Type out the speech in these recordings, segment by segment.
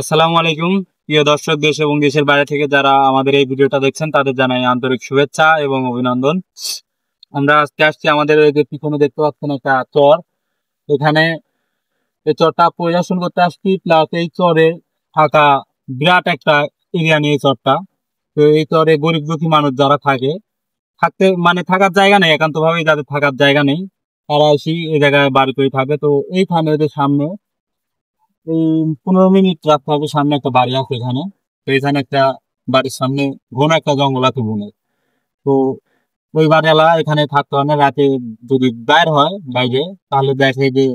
আসসালামু আলাইকুম। প্রিয় দর্শক, দেশ এবং দেশের বাইরে থেকে যারা আমাদের এই ভিডিওটা দেখছেন তাদের জানাই আন্তরিক শুভেচ্ছা এবং অভিনন্দন। আমরা আজকে আসছি, আমাদের এই যে পিছনে দেখতে পাচ্ছেন একটা চর, এখানে এই চরটা পরিদর্শন করতে আসছি। প্লাস এই চরে থাকা বিরাট একটা এরিয়া নিয়ে চরটা। তো এই চরে গরিব দুঃখী মানুষ যারা থাকে, থাকতে মানে থাকার জায়গা নেই, একান্ত ভাবে যাদের থাকার জায়গা নেই তারা এসে এই জায়গায় বাড়ি করে থাকে। তো এইখানে যে সামনে এই 15 মিনিট রাস্তা হবে, সামনে একটা বাড়ি আছে এখানে। তো এখানে একটা বাড়ির সামনে ঘন একটা জঙ্গল আছে বনে। তো ওই বাড়িওয়ালা এখানে থাকতে হয় না রাতে। যদি বাইর হয় বাইরে, তাহলে দেখে যে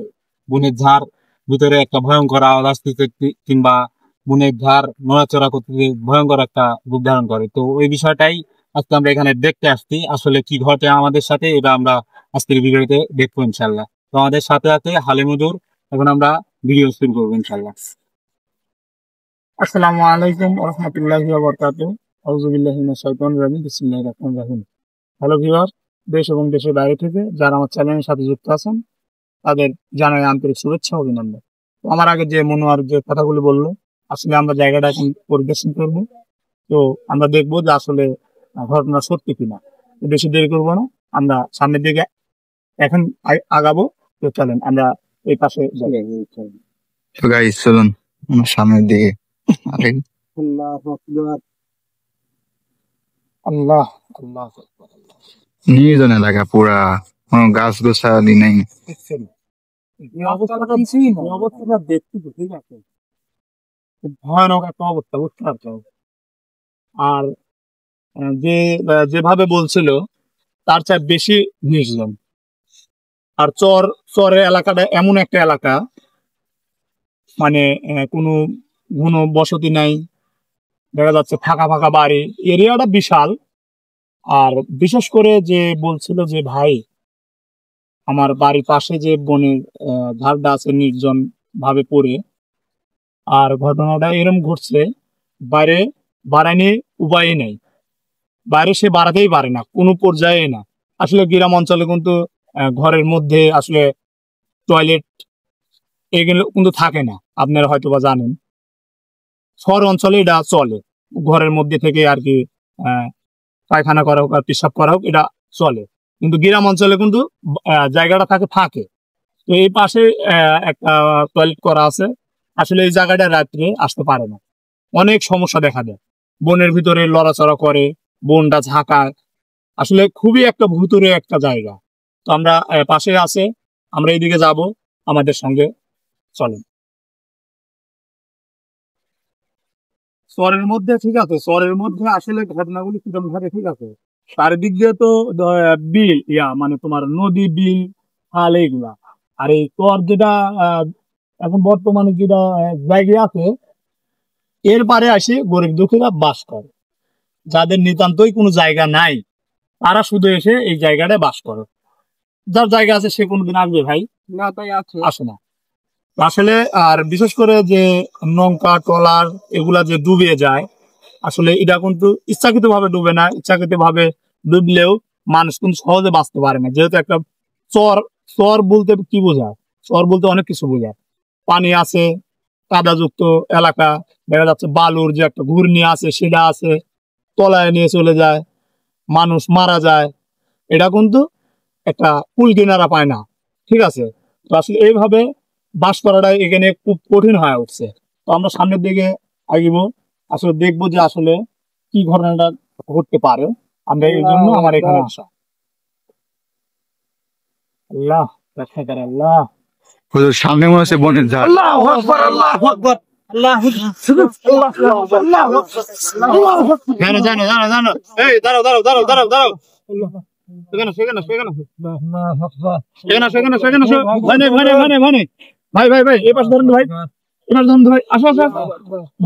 বনের ঝাড় ভিতরে একটা ভয়ঙ্কর আওয়াজ আসতেছে, কিংবা বনের ঝাড় নড়াচড়া করতেছে, ভয়ঙ্কর একটা রূপ ধারণ করে। তো ওই বিষয়টাই আজকে আমরা এখানে দেখতে আসছি, আসলে কি ঘটে আমাদের সাথে এটা আমরা আজকের ভিডিওতে দেখবো ইনশাল্লাহ। তো আমাদের সাথে আছে হালিমুদুর। এখন আমরা ভিডিও শুরু করবো ইনশাল্লাহ। আসসালামু আলাইকুম ওয়া রাহমাতুল্লাহি ওয়া বারাকাতুহু। আউযু বিল্লাহি মিনাশ শাইতানির রাজিম। বিসমিল্লাহির রাহমানির রাহিম। হ্যালো ভিউয়ার, দেশ এবং দেশের বাইরে থেকে যারা আমার চ্যানেলের সাথে যুক্ত আছেন তাদের জানাই আন্তরিক শুভেচ্ছা ও অভিনন্দন। তো আমার আগে যে মনোয়ার যে কথাগুলো বললো, আসলে আমরা জায়গাটা এখন পরিদর্শন করব। তো আমরা দেখবো যে আসলে ঘটনা সত্যি কিনা। তো বেশি দেরি করবো না, আমরা সামনের দিকে এখন আগাবো। তো চলেন আমরা এই পাশে যাই। তো গাইস চলুন আমার সামনের দিকে। আরে আল্লাহু আকবার, আল্লাহ আল্লাহ আকবার। নির্জন এলাকা পুরা, কোনো গাছ গোছালি নেই। দেখছেন এই অবস্থাটা, এই অবস্থাটা দেখতে তো ঠিক আছে, খুব ভয়ানক একটা অবস্থা, বুঝতে পারছো? আর যেভাবে বলছিল তার চেয়ে বেশি নির্জন। আর চরের এলাকাটা এমন একটা এলাকা, মানে কোনো ঘন বসতি নাই, দেখা যাচ্ছে ফাঁকা ফাঁকা বাড়ি, এরিয়াটা বিশাল। আর বিশেষ করে যে বলছিল যে ভাই, আমার বাড়ির পাশে যে বনের ধারটা আছে নির্জন ভাবে পড়ে, আর ঘটনাটা এরম ঘটছে, বাইরে বাড়াইনি উপায় নেই, বাইরে সে বাড়াতেই পারে না কোনো পর্যায়ে না। আসলে গ্রাম অঞ্চলে কিন্তু ঘরের মধ্যে আসলে টয়লেট এগুলো কিন্তু থাকে না, আপনারা হয়তো বা জানেন। শহর অঞ্চলে এটা চলে, ঘরের মধ্যে থেকে আর কি আহ পায়খানা করা হোক আর পেশাব করা হোক, এটা চলে। কিন্তু গ্রাম অঞ্চলে কিন্তু জায়গাটা থাকে ফাঁকে। তো এই পাশে একটা টয়লেট করা আছে। আসলে এই জায়গাটা রাত্রে আসতে পারে না, অনেক সমস্যা দেখা দেয়। বনের ভিতরে লড়াচড়া করে, বনটা ঝাঁকায়, আসলে খুবই একটা ভুতুরে একটা জায়গা। তো আমরা পাশে আছে, আমরা এইদিকে যাব, আমাদের সঙ্গে চলেন। চরের মধ্যে ঠিক আছে, চরের মধ্যে আসলে ঘটনাগুলি কিরকম ভাবে ঠিক আছে, চারিদিক দিয়ে তো বিল মানে তোমার নদী, বিল, খাল এইগুলা। আর এই চর যেটা এখন বর্তমানে যেটা জায়গায় আছে, এর পারে আসে গরিব দুঃখীরা বাস করে। যাদের নিতান্তই কোনো জায়গা নাই, তারা শুধু এসে এই জায়গাটায় বাস করে। যার জায়গা আছে সে কোনদিন আসবে ভাই? না, তাই আছে, আসে না আসলে। আর বিশেষ করে যে নৌকা ট্রলার এগুলা যে ডুবে যায়, আসলে এটা কিন্তু ইচ্ছাকৃত ভাবে ডুবে না। ইচ্ছাকৃত ভাবে ডুবলেও মানুষ কিন্তু সহজে বাঁচতে পারে না, যেহেতু একটা চর। চর বলতে কি বোঝায়? চর বলতে অনেক কিছু বোঝায়। পানি আছে, কাদাযুক্ত এলাকা, দেখা যাচ্ছে বালুর যে একটা ঘূর্ণি আছে সেটা আছে, তলায় নিয়ে চলে যায়, মানুষ মারা যায়। এটা কিন্তু একটা কুল কিনারা পায় না, ঠিক আছে? তো আসলে এইভাবে বাস করাটা এখানে খুব কঠিন হয়ে উঠছে। তো আমরা সামনের দিকে আগিব, আসলে দেখবো যে আসলে কি ঘটনাটা ঘটতে পারে। আমরা এই জন্য আমার এখানে আসা। আল্লাহ রক্ষা করে, আল্লাহ। হুজুর সামনে মনে হচ্ছে বনের ঝাড়। আল্লাহু আকবার, আল্লাহু আকবার, আল্লাহু আকবার। জানো জানো জানো জানো, এই দাঁড়াও দাঁড়াও দাঁড়াও দাঁড়াও দাঁড়াও, সেখানে সেখানে সেখানে সেখানে সেখানে সেখানে ভানে ভানে ভানে ভানে, ভাই ভাই ভাই এ পাশ ধরেন ভাই, এ পাশ ধরেন ভাই, আসো আসো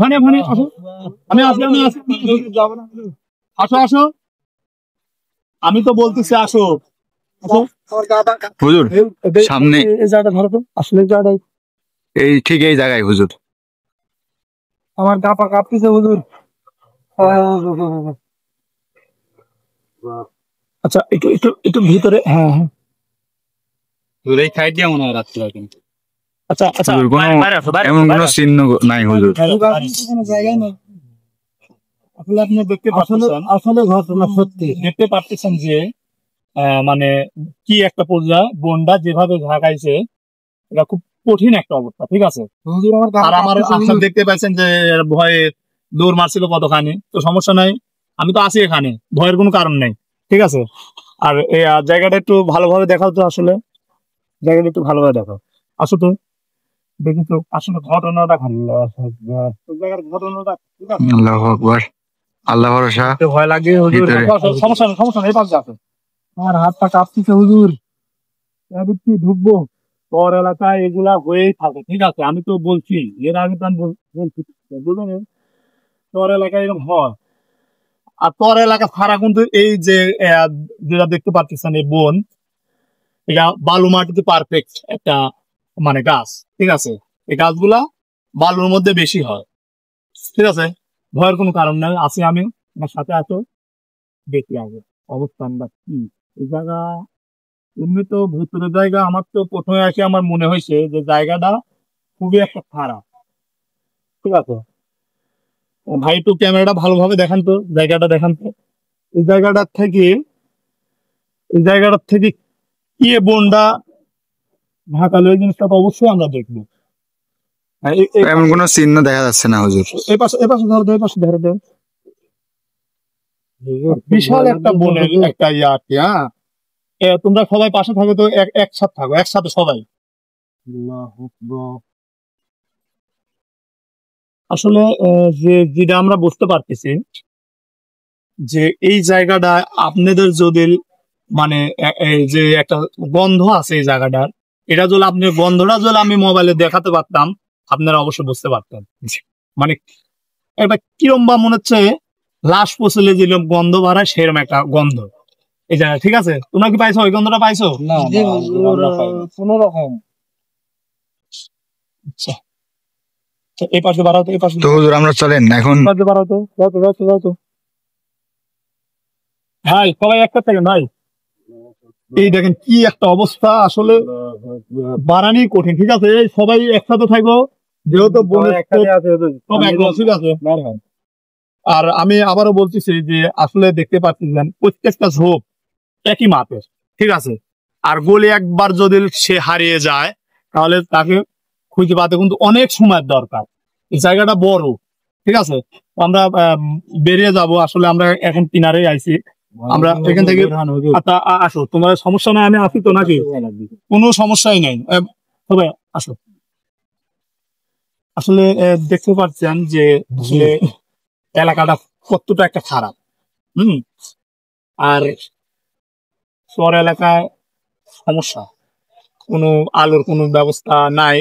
ভানে ভানে আসো, আমি আসি আমি আসি, আসো আসো, আমি তো বলতেছি আসো আসো। হুজুর সামনে এই জায়গাটা ধরো তো, আসলে জায়গাটা এই ঠিক এই জায়গায় হুজুর। আমার গা পা কাঁপতেছে হুজুর। আচ্ছা একটু একটু একটু ভিতরে, হ্যাঁ হ্যাঁ। এই খাই দিয়া মনে হয় রাত্রে কিন্তু আচ্ছা আচ্ছা হুজুর, কোনো বাইরে আসো, বাইরে এমন আসো, কোনো বাইরে আসো। চিহ্ন নাই হুজুর। জায়গায় নেই। আসলে আপনি দেখতে পাচ্ছেন, আসলে ঘটনা সত্যি দেখতে পাচ্ছেন যে মানে কি একটা পর্যায়ে বন্যা যেভাবে ঢাকাইছে, এটা খুব কঠিন একটা অবস্থা, ঠিক আছে। আর আমার আপনার দেখতে পাচ্ছেন যে ভয়ে দৌড় মারছিল কতখানি, তো সমস্যা নাই, আমি তো আছি এখানে, ভয়ের কোনো কারণ নেই, ঠিক আছে। আর এই জায়গাটা একটু ভালোভাবে দেখাও তো, আসলে জায়গাটা একটু ভালোভাবে দেখাও, আসো তো দেখি তো আসলে ঘটনাটা জায়গার ঘটনাটা, ঠিক আছে। আল্লাহু আকবার, আল্লাহ ভরসা। একটু ভয় লাগে হুজুর, ভিতরে। সমস্যা নেই, সমস্যা নেই, এই পাশে আছে। আমার হাত পা কাঁপতেছে হুজুর, এবার কি ঢুকবো? তোর এলাকায় এগুলা হয়েই থাকে, ঠিক আছে, আমি তো বলছি, এর আগে তো আমি বলছি, বুঝলেন, তোর এলাকায় এরকম হয়। আর তোর এলাকা ছাড়া কিন্তু এই যে যেটা দেখতে পাচ্ছেন এই বন, এটা বালু মাটিতে পারফেক্ট একটা মানে গাছ, ঠিক আছে। এই গাছগুলা বালুর মধ্যে বেশি হয়, ঠিক আছে। ভয়ের কোনো কারণ নেই, আছি আমি, আমার সাথে আছো, দেখি আগে অবস্থানটা কি। এই জায়গা এমনি তো ভুতুরে জায়গা, আমার তো প্রথমে এসে আমার মনে হয়েছে যে জায়গাটা খুবই একটা খারাপ, ঠিক আছে। ভাই একটু ক্যামেরাটা ভালোভাবে দেখান তো, জায়গাটা দেখান তো। এই জায়গাটার থেকে, এই জায়গাটার থেকে কি এ বনটা ঢাকালো, এই জিনিসটা তো অবশ্যই আমরা দেখবো। হ্যাঁ, এমন কোনো চিহ্ন দেখা যাচ্ছে না হুজুর। এই পাশে, এই পাশে ধরো, এই পাশে ধরো, বিশাল একটা বনের একটা ইয়া আর কি। হ্যাঁ, তোমরা সবাই পাশে থাকো তো, একসাথে থাকো, একসাথে সবাই। আসলে যে যেটা আমরা বুঝতে পারতেছি যে এই জায়গাটা আপনাদের যদি মানে এই যে একটা গন্ধ আছে এই জায়গাটার, এটা যদি আপনি গন্ধটা যদি আমি মোবাইলে দেখাতে পারতাম, আপনারা অবশ্যই বুঝতে পারতেন মানে একটা কিরম বা মনে হচ্ছে লাশ পচলে যেরকম গন্ধ বাড়ায় সেরকম একটা গন্ধ এই জায়গায়, ঠিক আছে। তোমরা কি পাইছো, ওই গন্ধটা পাইছো? না, কোন রকম। আচ্ছা, এই পাশে বাড়াও তো, এই পাশে তো হুজুর আমরা চলেন এখন। বাড়াও তো, যাও তো, যাও তো, যাও তো। ভাই সবাই একটা থেকে ভাই, এই দেখেন কি একটা অবস্থা, আসলে বাড়ানি কঠিন, ঠিক আছে। এই সবাই একসাথে থাকবো, যেহেতু বনের সব একদম, ঠিক আছে। আর আমি আবারও বলতেছি যে আসলে দেখতে পাচ্ছিলেন প্রত্যেকটা ঝোপ একই মাপের, ঠিক আছে। আর গলি একবার যদি সে হারিয়ে যায় তাহলে তাকে খুঁজে পাতে কিন্তু অনেক সময়ের দরকার। এই জায়গাটা বড়, ঠিক আছে। আমরা বেরিয়ে যাব, আসলে আমরা এখন কিনারে আইছি, আমরা এখান থেকে। আচ্ছা আসো, তোমার সমস্যা নাই, আমি আসি তো নাকি, কোনো সমস্যাই নাই, তবে আসো। আসলে দেখতে পাচ্ছেন যে আসলে এলাকাটা কতটা একটা খারাপ, হুম। আর শহর এলাকায় সমস্যা, কোনো আলোর কোনো ব্যবস্থা নাই।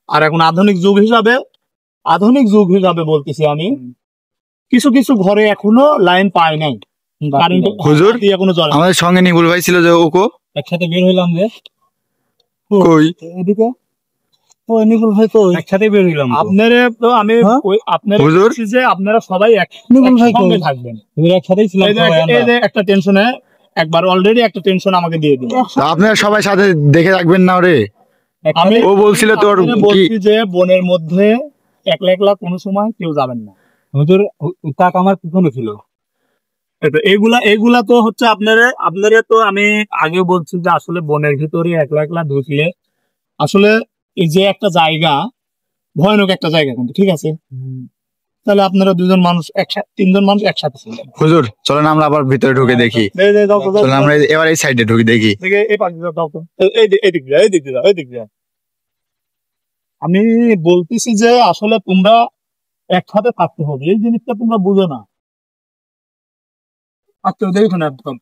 আর এখন আধুনিক যুগ হিসাবে বলতেছি আমি, কিছু কিছু ঘরে এখনো লাইন পায় নাই, কারেন্ট হুজুর, এখনো জ্বলে না। আমাদের সঙ্গে নিবুল ভাই ছিল যে, ওকো একসাথে বের হইলাম যে কই? এদিকে, ও নিকুল ভাই তো একসাথে বের হইলাম। আপনারা তো আমি আপনারা হুজুর? বলছি যে আপনারা সবাই একসঙ্গে থাকবেন, একসাথেই ছিলাম। এই যে একটা টেনশনে একবার অলরেডি একটা টেনশন আমাকে দিয়ে দিল। তা আপনারা সবাই সাথে দেখে রাখবেন না ওরে। আমি ও বলছিল তোর আপনাদের কি বলছি যে বনের মধ্যে একলা একলা কোনো সময় কেউ যাবেন না। হুজুর কাক আমার পিছনে ছিল। এগুলা এগুলা তো হচ্ছে আপনারা তো আমি আগে বলছি যে আসলে বনের ভিতরে একলা একলা ঢুকলে আসলে এই যে একটা জায়গা, ভয়ানক একটা জায়গা কিন্তু, ঠিক আছে। তাহলে আপনারা দুজন মানুষ একসাথে, তিনজন মানুষ একসাথে ছিলেন। হুজুর চলেন আমরা আবার ভিতরে ঢুকে দেখি। চলেন আমরা এবার এই সাইডে ঢুকে দেখি। এই পাশে দাও তো, এই দিক দিয়ে, এই দিক দিয়ে, এই দিক দিয়ে। আমি বলতেছি যে আসলে তোমরা একসাথে থাকতে হবে, এই জিনিসটা তোমরা বুঝো না। আচ্ছা দেখুন একদম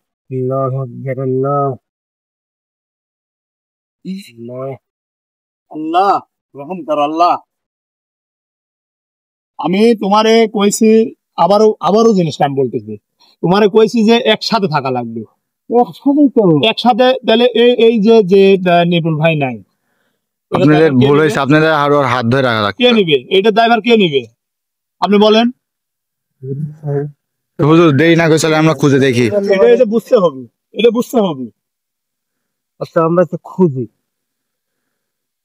আল্লাহ রহম কর আল্লাহ। আমি তোমারে কইছি, আবারও জিনিসটা আমি বলতেছি, তোমারে কইছি যে একসাথে থাকা লাগবে, একসাথে। তাহলে এই যে যে নিপুল ভাই নাই, আপনাদের ভুল হয়েছে, আপনাদের আরো হাত ধরে রাখা লাগবে। কে নিবে এটা, ড্রাইভার কে নিবে আপনি বলেন। হুজুর দেরি না করে চলে আমরা খুঁজে দেখি। এটা বুঝতে হবে, এটা বুঝতে হবে। আচ্ছা আমরা তো খুঁজি,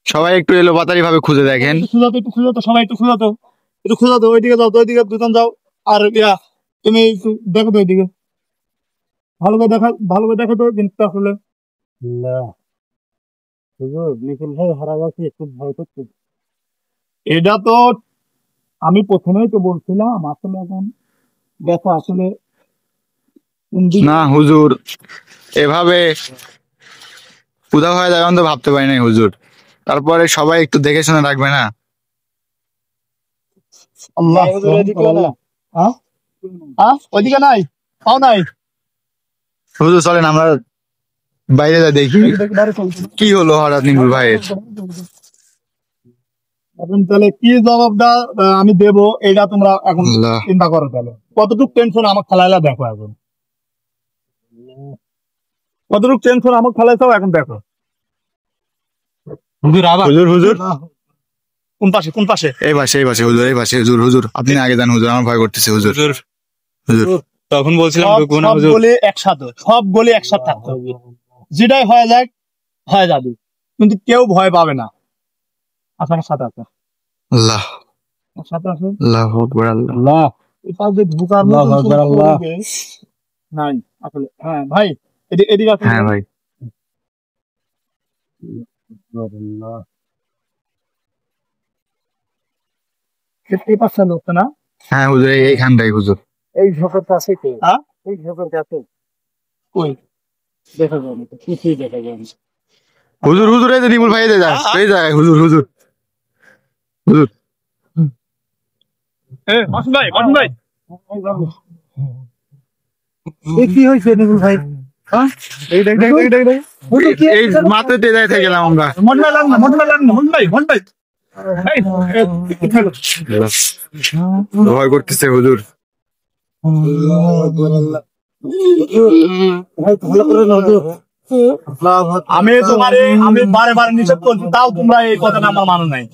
সবাই একটু এলোপাতাড়ি ভাবে খুঁজে দেখেন। একটু খুঁজো তো সবাই, একটু খুঁজো তো ওইদিকে যাও তো, ওইদিকে দুজন যাও। আর তুমি একটু দেখো তো ওইদিকে, ভালো করে দেখো তো জিনিসটা আসলে। নিখিল ভাই হারা গেছে, খুব ভয় করছে। এটা তো আমি প্রথমেই তো বলছিলাম, আসলে এখন দেখো আসলে না হুজুর, এভাবে উধাও হয়ে যাবে আমি তো ভাবতে পারি নাই হুজুর। তারপরে সবাই একটু দেখে শুনে রাখবে না? ওইদিকে নাই, পাও নাই। হুজুর চলেন আমরা বাইরে যা দেখি কি হলো হঠাৎ নিমুল ভাইয়ের। এখন তাহলে কি জবাবটা আমি দেবো, এটা তোমরা এখন আল্লাহ। চিন্তা করো। তাহলে কতটুকু টেনশন আমার খেলাইলা দেখো, এখন কতটুকু টেনশন আমার খেলাইছাও এখন দেখো। হুজুর হুজুর কোন পাশে? এই পাশে হুজুর, এই পাশে হুজুর। হুজুর আপনি আগে যান হুজুর, আমার ভয় করতেছে হুজুর। হুজুর তখন বলছিলাম ঢুকবো না সব হুজুর। সব গলি একসাথে থাকতে হবে, যেটাই হয়ে যায় হয়ে যাবে, কিন্তু কেউ ভয় পাবে না। আপনার সাথে আছে, আল্লাহ সাথে আছে। আল্লাহু আকবার আল্লাহ। আল্লাহ এপাশে ঢুকার মতো পরিবেশ নাই আসলে। হ্যাঁ ভাই, এদিকে আসুন। হ্যাঁ ভাই এই পাশে লোকটা না, হ্যাঁ হুজুর এইখানটাই হুজুর। এই ঝোঁকের কাছে কে? হ্যাঁ, এই ঝোঁকের কাছে কই দেখা যাবে না, কিছুই দেখা যাবে না। হুজুর হুজুর এই যে নিমুল ভাই এই যে যায়, এই জায়গায় হুজুর হুজুর হুজুর। মাসুম ভাই কি হয়েছে নিকুল ভাই? এই মাত্র তেজায় থেকে গেলাম আমরা। মন্ডা লাগনা ভাই ভয় করতেছে হুজুর। আমি বারে নিষেধ করছি, তাও তোমরা এই কথাটা আমার মানো নাই।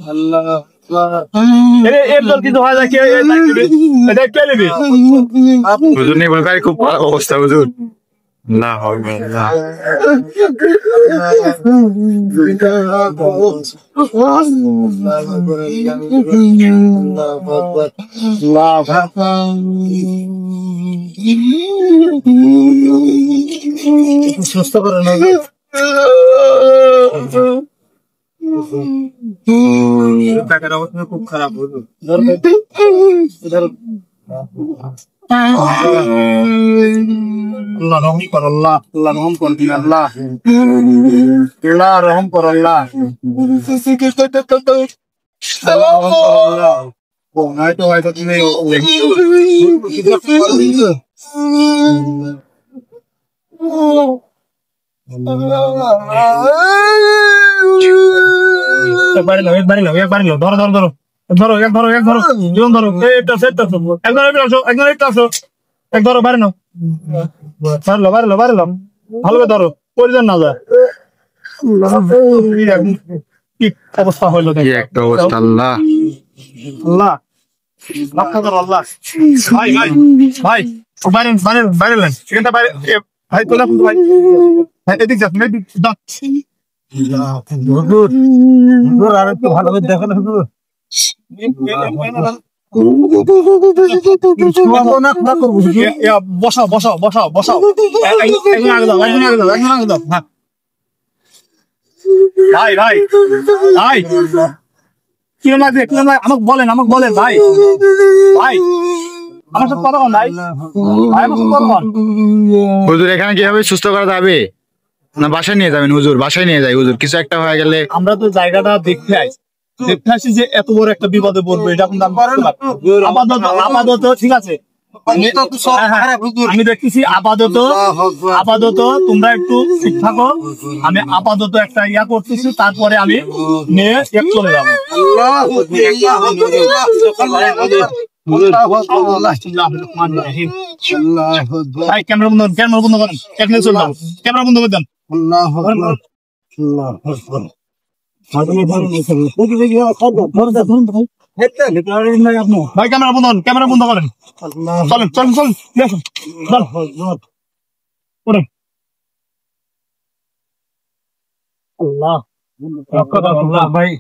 এর জল কিছু হয় না, কে এটা কে নেবে? হুজুর নিমুল ভাই খুব খারাপ অবস্থা হুজুর। আল্লাহ আকবার আল্লাহ। সুস্থ করে না টাকার অবস্থা খুব খারাপ। আল্লাহ রহম কর, আল্লাহ রহম কর, আল্লাহ রহম কর, আল্লাহ হয়তো তুমি একবারে লো, ধরো জীবন ধরো, এক ধরো, বাইরে লো, ভালো করে ধরো, পরিজন না যায়। কি অবস্থা হইলো কি একটা অবস্থা আল্লাহ। আল্লাহ রক্ষা করো আল্লাহ। ভাই বাইরে লেন এখানটা, বাইরে ভাই তোলা ভাই এদিক যাচ্ছেন, এদিক আর একটু ভালো করে দেখো না হুজুর। বসাও আগে দাও। ভাই কিরম লাগছে আমাকে বলেন ভাই আমার সাথে কথা বল ভাই, আমার সাথে কথা বল। হুজুর এখানে কিভাবে সুস্থ করা যাবে? না বাসায় নিয়ে যাবেন হুজুর? বাসায় নিয়ে যাই হুজুর, কিছু একটা হয়ে গেলে। আমরা তো জায়গাটা দেখতে আসি যে এত বড় একটা বিপদে পড়বো, এটা কিন্তু আপাতত ঠিক আছে। আমি দেখতেছি আপাতত তোমরা একটু ঠিক থাকো, আমি আপাতত একটা ইয়া করতেছি, তারপরে আমি নিয়ে চলে যাবো। ক্যামেরা বন্ধ করেন, ক্যামেরা বন্ধ করে দেন। ভাই ক্যামেরা বন্ধ করেন, চলেন আল্লাহ ভাই